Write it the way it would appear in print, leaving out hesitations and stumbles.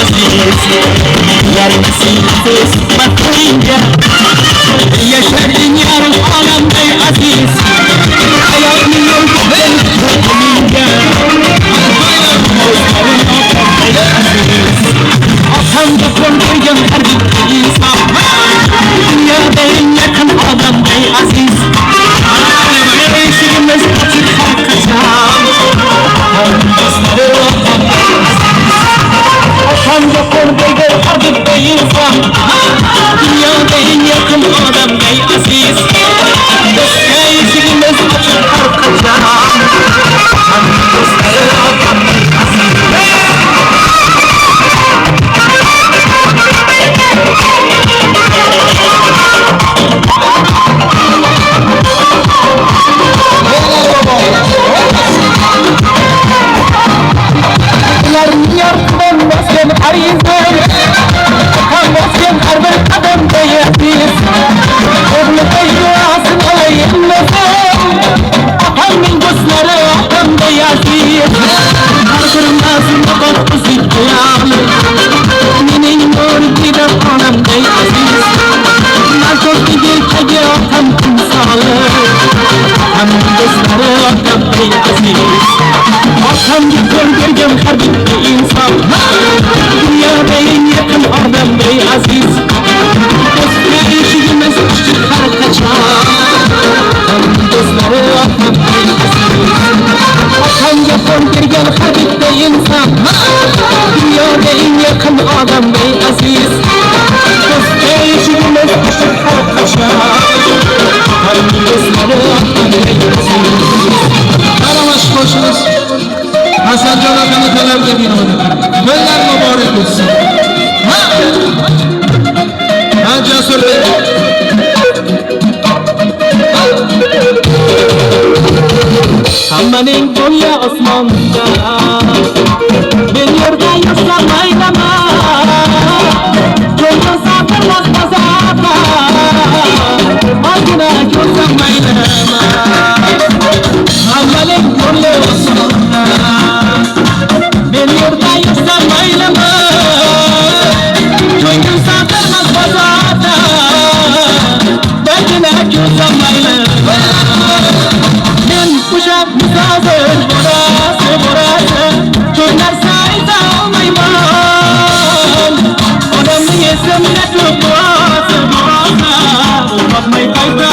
aziz Yarısı nefes bakınca Yaşar dünyanın alemde aziz Hayatını yoldan tutulunca Dostların ortamda aziz Atamda korkuyan her bir insan Dünyada en yakın adamda aziz Eşimiz açık kalkacağım Dostları ortamda Atamda korkuyan her bir insan Dünyada en yakın adamda aziz Eşimiz açık kalkacağım Dostları ortamda aziz Ortam yıkılırken her bir insan Dünyada en yakın adam bey aziz Dostlar eşiğimiz çıkar kaçar Dostları ortam bey aziz Ortam yıkılırken her bir insan Dünyada en yakın adam bey aziz Dostlar eşiğimiz çıkar kaçar Dostları ortam bey aziz Karamaş koşunuz Hasan Can Akan'ı kadar da bir oldu. Göller mübarek olsun. Ha Cesur Bey. Hammaning ko'ngli osmonda Men yerda yursam aylama Ko'nglim safirmas bozorda Ozgina ko'rsam aylama Hammaning ko'ngli osmonda Men yerda yursam aylama Ko'nglim safirmas bozorda Ozgina ko'rsam aylama Kuşak misafir burası Köyler sayıda olmayman Adamın yesim ne çok burası Bakmayı kayda